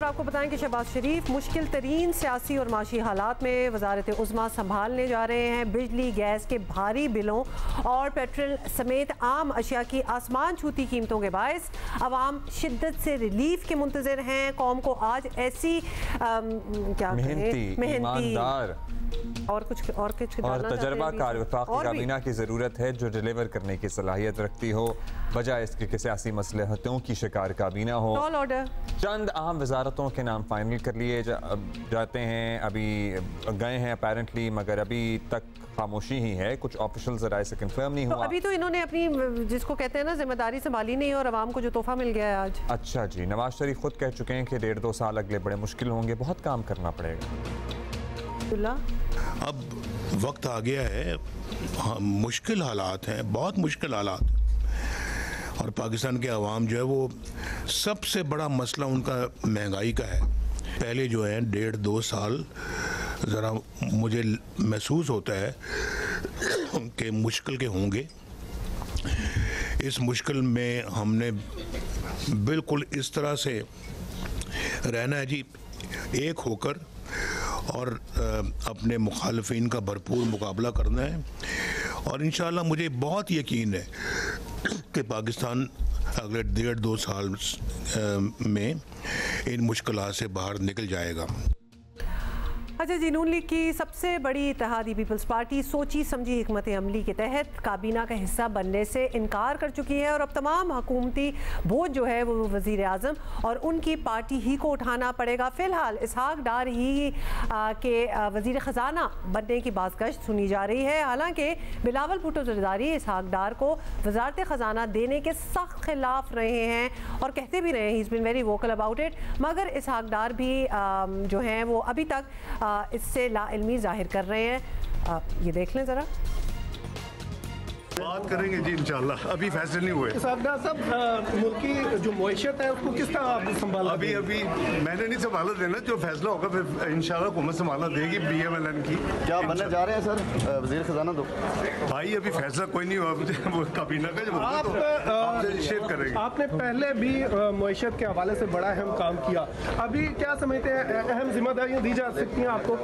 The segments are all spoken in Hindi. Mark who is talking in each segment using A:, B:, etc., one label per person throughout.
A: आपको बताएं कि शहबाज शरीफ मुश्किल तरीन सियासी और माशी हालात में वजारत उज़्मा संभालने जा रहे हैं। बिजली गैस के भारी बिलों और पेट्रोल समेत आम अशिया की आसमान छूती कीमतों के बायस अवाम शिद्दत से रिलीफ के मुंतज़िर हैं। कौम को आज ऐसी क्या
B: मेहनती
A: और
B: तजर्बाकार वफाकी काबीना की ज़रूरत है जो डिलीवर करने की सलाहियत रखती हो, बजाय इसके कि सियासी मसलहतों की शिकार काबीना हो। चंद अहम वजारतों के नाम फाइनल कर लिए जाते हैं, अभी गए हैं अपेरेंटली, मगर अभी तक खामोशी ही है, कुछ ऑफिशियल ज़राए से कंफर्म नहीं हुआ।
A: अभी तो इन्होंने अपनी जिसको कहते हैं ना जिम्मेदारी संभाली नहीं और आवाम को जो तोहफा मिल गया है आज।
B: अच्छा जी, नवाज शरीफ खुद कह चुके हैं कि 1.5-2 साल अगले बड़े मुश्किल होंगे, बहुत काम करना पड़ेगा।
C: अब वक्त आ गया है, मुश्किल हालात हैं, बहुत मुश्किल हालात, और पाकिस्तान के अवाम जो है वो सबसे बड़ा मसला उनका महंगाई का है। पहले जो है 1.5-2 साल ज़रा मुझे महसूस होता है कि मुश्किल के होंगे। इस मुश्किल में हमने बिल्कुल इस तरह से रहना है जी, एक होकर, और अपने मुखालफिन का भरपूर मुकाबला करना है। और इंशाअल्लाह मुझे बहुत यकीन है कि पाकिस्तान अगले 1.5-2 साल में इन मुश्किलात से बाहर निकल जाएगा।
A: अच्छा जी, नून लीग की सबसे बड़ी इत्तेहादी पीपल्स पार्टी सोची समझी हिकमत अमली के तहत काबीना का हिस्सा बनने से इनकार कर चुकी है और अब तमाम हुकूमती बोझ जो है वो वज़ीर आज़म और उनकी पार्टी ही को उठाना पड़ेगा। फ़िलहाल इसहाक डार ही के वज़ीर ख़जाना बनने की बाज़गश्त सुनी जा रही है। हालांकि बिलावल भुट्टो ज़रदारी इसहाक डार को वज़ारत ख़जाना देने के सख्त खिलाफ रहे हैं और कहते भी रहे हैं, he is been very vocal about it, मगर इसहाक डार भी जो हैं वो अभी तक इससे लाइल्मी जाहिर कर रहे हैं। ये देख लें ज़रा।
D: बात करेंगे जी इंशाल्लाह, अभी फैसले नहीं हुए।
E: साहब मुल्क की जो मईशत है उसको किस तरह आप संभाला?
D: अभी मैंने नहीं संभाला देना, जो फैसला होगा फिर इंशाल्लाह हुकूमत संभाला देगी BMLN की।
F: क्या बनने जा रहे हैं सर वज़ीर ख़जाना? दो
D: भाई अभी फैसला कोई नहीं हुआ, वो काबीना का जब आप शेयर करेंगे।
E: आपने पहले भी मईशत के हवाले से बड़ा अहम काम किया, अभी क्या समझते हैं अहम जिम्मेदारियाँ दी जा सकती हैं आपको?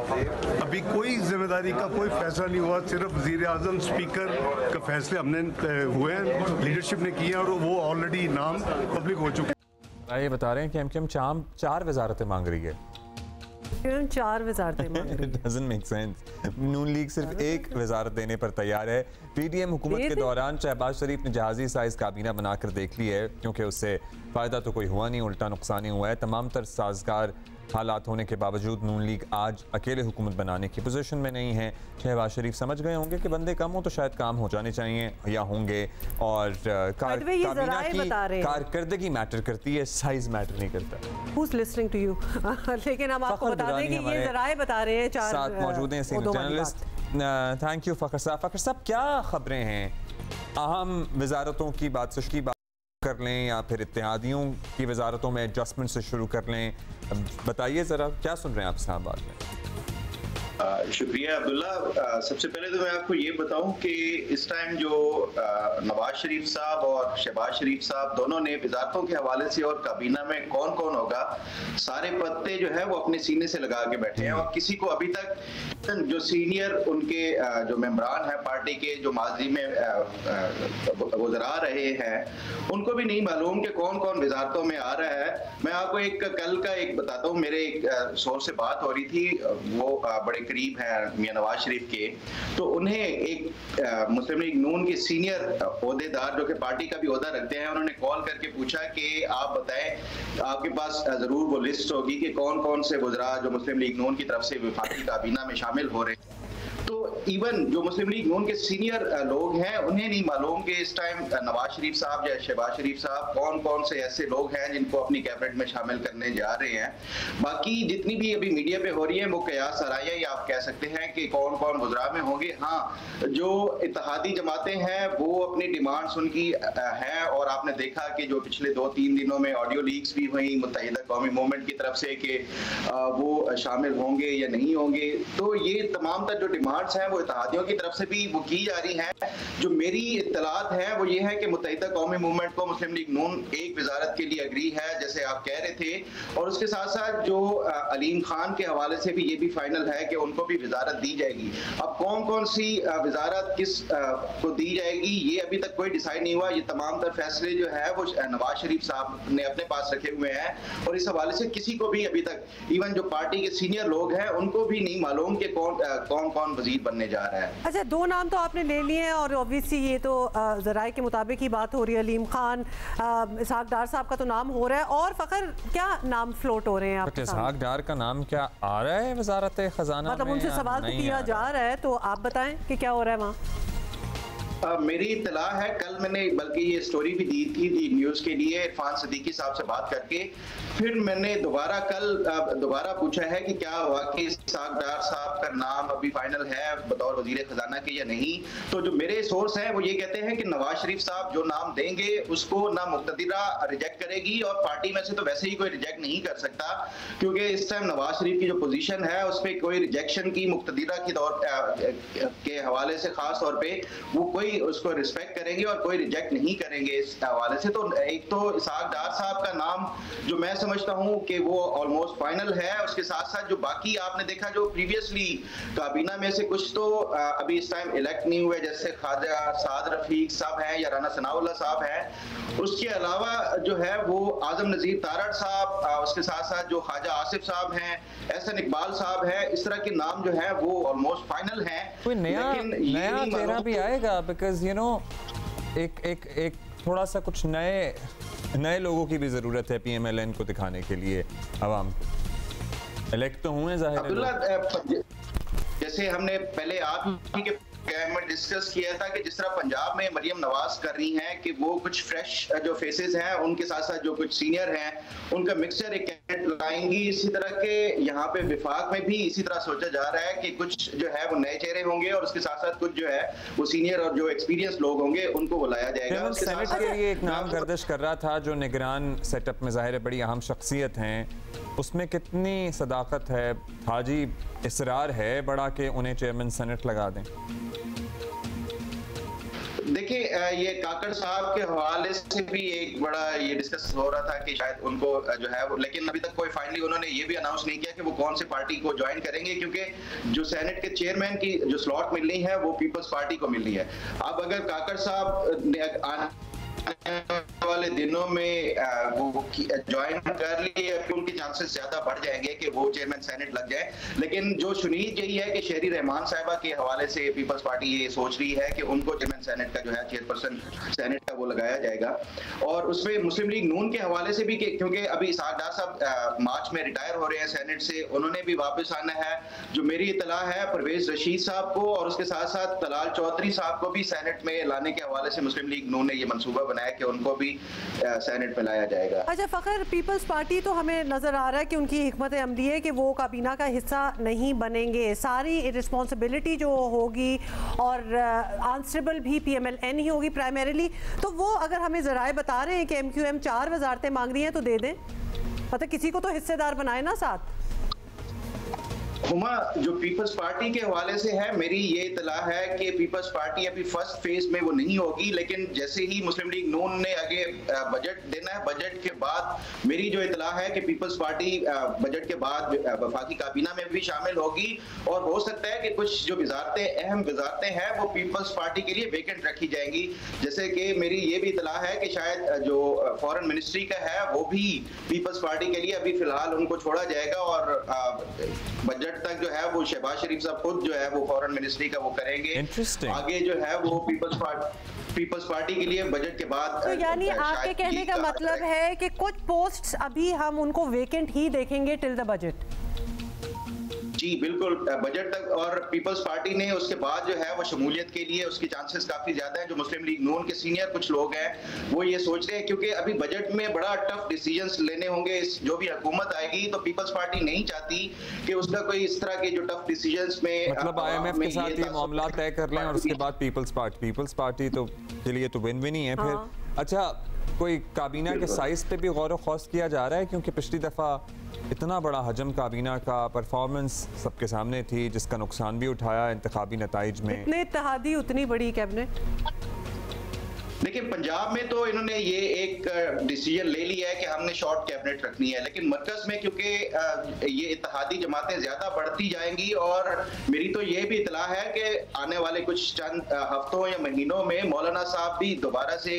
D: अभी कोई जिम्मेदारी का कोई फैसला नहीं हुआ, सिर्फ वज़ीर आज़म स्पीकर का फैसले हमने हुए हैं, लीडरशिप ने किया और वो ऑलरेडी नाम पब्लिक हो चुके हैं।
B: ये बता रहे हैं कि MKM 4 वजारतें मांग रही है।
A: 4 वजारतें मांग रही है।
B: Doesn't make sense। Noon league सिर्फ एक वजारत देने पर तैयार है। PDM हुकूमत के दौरान शहबाज शरीफ ने जहाजी साइज काबीना बनाकर देख ली है, क्योंकि उससे फ़ायदा तो कोई हुआ नहीं, उल्टा नुकसान ही हुआ है। तमाम तर साजगार हालात होने के बावजूद नून लीग आज अकेले हुकूमत बनाने की पोजीशन में नहीं है। शहबाज शरीफ समझ गए होंगे कि बंदे कम हो तो शायद काम हो जाने चाहिए या होंगे, और काबीना की कारकर्दगी मैटर करती है, साइज मैटर नहीं करता।
A: Who's listening to you? लेकिन हम आपको बता दें कि ये ज़राए बता रहे हैं।
B: साथ मौजूद हैं senior journalist. Thank you Fakhar साहब। फ़खर साहब, क्या खबरें हैं? अहम वजारतों की बात कर लें या फिर इत्तेहादियों की वजारतों में एडजस्टमेंट से शुरू कर लें, बताइए ज़रा क्या सुन रहे हैं आप इस्लामाबाद में?
G: शुक्रिया अब्दुल्ला। सबसे पहले तो मैं आपको ये बताऊं कि इस टाइम जो नवाज शरीफ साहब और शहबाज शरीफ साहब दोनों ने वजारतों के हवाले से और काबीना में कौन कौन होगा, सारे पत्ते जो है वो अपने सीने से लगा के बैठे हैं और किसी को अभी तक जो सीनियर उनके जो मेंबरान हैं पार्टी के, जो माजी में गुजरा रहे हैं, उनको भी नहीं मालूम कि कौन कौन वजारतों में आ रहा है। मैं आपको कल का बताता हूँ, मेरे एक सोर्स से बात हो रही थी, वो बड़े करीब है मियां नवाज शरीफ के, तो उन्हें एक मुस्लिम लीग नून के सीनियर ओहदेदार जो कि पार्टी का भी ओहदा रखते हैं, उन्होंने कॉल करके पूछा कि आप बताएं, आपके पास जरूर वो लिस्ट होगी कि कौन कौन से गुजरा जो मुस्लिम लीग नून की तरफ से वफाकी काबीना में शामिल हो रहे हैं। तो इवन जो मुस्लिम लीग नून के सीनियर लोग हैं उन्हें नहीं मालूम कि इस टाइम नवाज शरीफ साहब या शहबाज शरीफ साहब कौन कौन से ऐसे लोग हैं जिनको अपनी कैबिनेट में शामिल करने जा रहे हैं। बाकी जितनी भी अभी मीडिया पे हो रही है वो कयास सराया या आप कह सकते हैं कि कौन कौन गुजरा में होंगे। हाँ, जो इत्तेहादी जमातें हैं वो अपनी डिमांड्स उनकी हैं, और आपने देखा कि जो पिछले 2-3 दिनों में ऑडियो लीक्स भी हुई मुत्तहिदा कौमी मूवमेंट की तरफ से कि वो शामिल होंगे या नहीं होंगे। तो ये तमाम तर जो डिमांड डिमांड्स हैं वो इत्तेहादियों की तरफ से भी वो की जा रही हैं। जो मेरी इत्तलात है वो ये है कि मुत्तहिदा कौमी मूवमेंट को मुस्लिम लीग नून एक वजारत के लिए अग्री है, जैसे आप कह रहे थे, और उसके साथ साथ जो अलीम खान के हवाले से भी ये भी फाइनल है कि उनको भी वजारत दी जाएगी। अब कौन कौन सी वजारत किस को दी जाएगी ये अभी तक कोई डिसाइड नहीं हुआ। ये तमाम तर फैसले जो है वो नवाज शरीफ साहब ने अपने पास रखे हुए हैं और इस हवाले से किसी को भी अभी तक इवन जो पार्टी के सीनियर लोग हैं उनको भी नहीं मालूम कि कौन कौन वजीर बनने जा रहा है।
A: अच्छा, 2 नाम तो आपने ले लिए हैं और ऑब्वियसली ये तो ज़राए के मुताबिक ही बात हो रही है। अलीम खान, इसहाक डार साहब का तो नाम हो रहा है, और फ़खर क्या नाम फ्लोट हो रहे हैं आपके सामने?
B: इसहाक डार का नाम क्या आ रहा है वजारत खजाना
A: मतलब उनसे सवाल तो किया जा रहा है, तो आप बताएं कि क्या हो रहा है वहाँ?
G: मेरी इत्तला है, कल मैंने बल्कि ये स्टोरी भी दी थी न्यूज़ के लिए इरफान सिद्दीकी साहब से बात करके, फिर मैंने दोबारा पूछा है कि क्या वाकई इसहाक डार साहब का नाम अभी फाइनल है बतौर वजीर खजाना के या नहीं। तो जो मेरे सोर्स हैं वो ये कहते हैं कि नवाज शरीफ साहब जो नाम देंगे उसको ना मुक्तदिरा रिजेक्ट करेगी और पार्टी में से तो वैसे ही कोई रिजेक्ट नहीं कर सकता, क्योंकि इस टाइम नवाज शरीफ की जो पोजीशन है उस पर कोई रिजेक्शन की मुक्तदिरा की के हवाले से खास तौर पे वो कोई उसको रिस्पेक्ट करेंगे और कोई रिजेक्ट नहीं करेंगे इस हवाले से। तो एक तो इसहाक डार साहब का नाम जो मैं समझता हूं कि वो ऑलमोस्ट फाइनल है। उसके साथ साथ जो बाकी आपने देखा जो प्रीवियसली काबीना में से कुछ तो अभी इस टाइम इलेक्ट नहीं हुए, जैसे ख्वाजा साद रफीक साहब हैं या राना सनाउल्लाह साहब हैं। उसके अलावा जो है वो आजम नजीर तारड़ साहब, उसके साथ साथ जो ख्वाजा आसिफ साहब हैं, एहसन इकबाल साहब हैं, इस तरह के नाम जो है वो ऑलमोस्ट फाइनल हैं।
B: कोई नया चेहरा भी आएगा, बिकॉज यू नो एक थोड़ा सा कुछ नए लोगों की भी जरूरत है पीएमएलएन को दिखाने के लिए। अवाम इलेक्ट तो हुए जाहिर,
G: जैसे हमने पहले आप ही के में डिस्कस किया था कि जिस तरह पंजाब में मरियम नवाज कर रही हैं कि वो कुछ फ्रेश जो फेसेस हैं उनके साथ साथ जो कुछ सीनियर हैं उनका मिक्सचर एक कैंडिडेट लाएंगी, इसी तरह के यहाँ पे विफाक में भी इसी तरह सोचा जा रहा है कि कुछ जो है वो नए चेहरे होंगे और उसके साथ साथ कुछ जो है वो सीनियर और जो एक्सपीरियंस लोग होंगे उनको बुलाया जाएगा।
B: सेनेट के लिए एक नाम गर्दिश कर रहा था जो निगरान सेटअप में जाहिर है बड़ी अहम शख्सियत हैं, उसमें कितनी सदाकत है? हाजी इसरार है बड़ा कि उन्हें चेयरमैन सेनेट लगा दें?
G: देखिए, ये काकड़ साहब के हवाले से भी एक बड़ा ये डिस्कस हो रहा था कि शायद उनको जो है वो, लेकिन अभी तक कोई फाइनली उन्होंने ये भी अनाउंस नहीं किया कि वो कौन सी पार्टी को ज्वाइन करेंगे, क्योंकि जो सेनेट के चेयरमैन की जो स्लॉट मिलनी है वो पीपल्स पार्टी को मिलनी है। अब अगर काकड़ साहब ने वाले दिनों में वो ज्वाइन कर लिए उनके चांसेस ज्यादा बढ़ जाएंगे कि वो चेयरमैन सेनेट लग जाए। लेकिन जो सुनील यही है कि शहरी रहमान साहिबा के हवाले से पीपल्स पार्टी ये सोच रही है कि उनको चेयरमैन सेनेट का जो है चेयरपर्सन सेनेट का वो लगाया जाएगा। और उसमें मुस्लिम लीग नून के हवाले से भी क्योंकि अभी इसहाक डार साहब मार्च में रिटायर हो रहे हैं सेनेट से, उन्होंने भी वापस आना है। जो मेरी इतला है परवेज रशीद साहब को और उसके साथ साथ तलाल चौधरी साहब को भी सेनेट में लाने के हवाले से मुस्लिम लीग नून ने ये मनसूबा बनाया कि उनको भी सेनेट में लाया जाएगा। अच्छा
A: फ़खर, पीपल्स पार्टी तो हमें नज़र आ रहा है कि उनकी हिकमत अमली है कि वो काबीना का हिस्सा नहीं बनेंगे, सारी रिस्पॉन्सिबिलिटी जो होगी और आंसरेबल भी पीएमएलएन ही होगी प्राइमरीली। तो वो अगर हमें ज़राए बता रहे हैं कि एमक्यूएम 4 वजारतें मांग रही हैं तो दे दें, मतलब किसी को तो हिस्सेदार बनाए ना साथ।
G: हुमा, जो पीपल्स पार्टी के हवाले से है, मेरी ये इतला है कि पीपल्स पार्टी अभी फर्स्ट फेज में वो नहीं होगी, लेकिन जैसे ही मुस्लिम लीग नून ने आगे बजट देना है, बजट के बाद मेरी जो इतला है कि पीपल्स पार्टी बजट के बाद वफाकी काबीना में भी शामिल होगी और हो सकता है कि कुछ जो वजारतें अहम वजारतें हैं वो पीपल्स पार्टी के लिए वेकेंट रखी जाएंगी। जैसे कि मेरी ये भी इतला है कि शायद जो फॉरेन मिनिस्ट्री का है वो भी पीपल्स पार्टी के लिए अभी फिलहाल उनको छोड़ा जाएगा और बजट तक जो है वो शहबाज शरीफ साहब खुद जो है वो फॉरेन मिनिस्ट्री का वो करेंगे। आगे जो है वो पीपल्स पार्टी के लिए बजट के बाद।
A: तो यानी आपके कहने का मतलब है कि कुछ पोस्ट्स अभी हम उनको वेकेंट ही देखेंगे टिल द बजट?
G: जी बिल्कुल, बजट तक। और पीपल्स पार्टी ने उसके बाद जो है वो शमूलियत के लिए उसकी चांसेस काफी ज्यादा है। जो मुस्लिम लीग नून के सीनियर कुछ लोग हैं वो ये सोच रहे हैं क्योंकि अभी बजट में बड़ा टफ डिसीजंस लेने होंगे, जो भी हुकूमत आएगी, तो पीपल्स पार्टी नहीं चाहती कि उसका कोई इस तरह के जो टफ डिसीजंस में
B: मतलब आईएमएफ के साथ ये मामला तय कर लें और उसके बाद पीपल्स पार्टी तो के लिए तो विन विन ही है फिर। अच्छा, कोई काबीना के साइज पे भी गौर व खौस किया जा रहा है, क्योंकि पिछली दफ़ा इतना बड़ा हजम काबीना का, परफॉर्मेंस सबके सामने थी, जिसका नुकसान भी उठाया इंतखाबी नताइज में।
A: इतने इत्तेहादी उतनी बड़ी कैबिनेट।
G: देखिए, पंजाब में तो इन्होंने ये एक डिसीजन ले लिया है कि हमने शॉर्ट कैबिनेट रखनी है, लेकिन मरकज में क्योंकि ये इत्तेहादी जमातें ज्यादा बढ़ती जाएंगी, और मेरी तो ये भी इतला है कि आने वाले कुछ चंद हफ्तों या महीनों में मौलाना साहब भी दोबारा से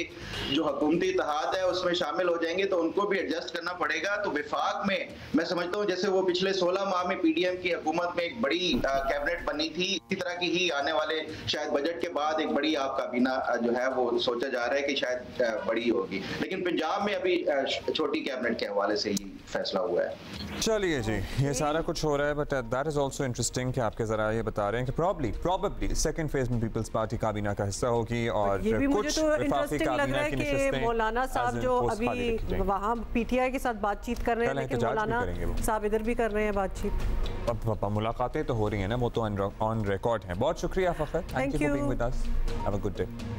G: जो हुकूमती इत्तेहाद है उसमें शामिल हो जाएंगे, तो उनको भी एडजस्ट करना पड़ेगा। तो विफाक में मैं समझता हूँ जैसे वो पिछले 16 माह में PDM की हुकूमत में एक बड़ी कैबिनेट बनी थी, इसी तरह की ही आने वाले शायद बजट के बाद एक बड़ी आप काबीना जो है वो सोचा जा रहा है कि शायद बड़ी होगी, लेकिन पंजाब में अभी छोटी कैबिनेट के हवाले से ही फैसला हुआ है।
B: चलिए जी, ये सारा कुछ हो रहा है, but that is also interesting कि आपके जरा ये बता रहे हैं कि प्रॉबली सेकंड फेज में पीपल्स पार्टी काबीना का हिस्सा होगी, और
A: ये भी मुझे
B: कुछ
A: तो
B: वफाकी
A: इंटरेस्टिंग लग रहा है कि मौलाना साहब जो अभी वहाँ PTI के साथ बातचीत कर रहे हैं, लेकिन मौलाना साहब इधर भी कर रहे हैं बातचीत।
B: अब मुलाकातें तो हो रही हैं ना, वो तो ऑन रिकॉर्ड हैं। बहुत शुक्रिया Fakhar, thank you for being with us, have a good day.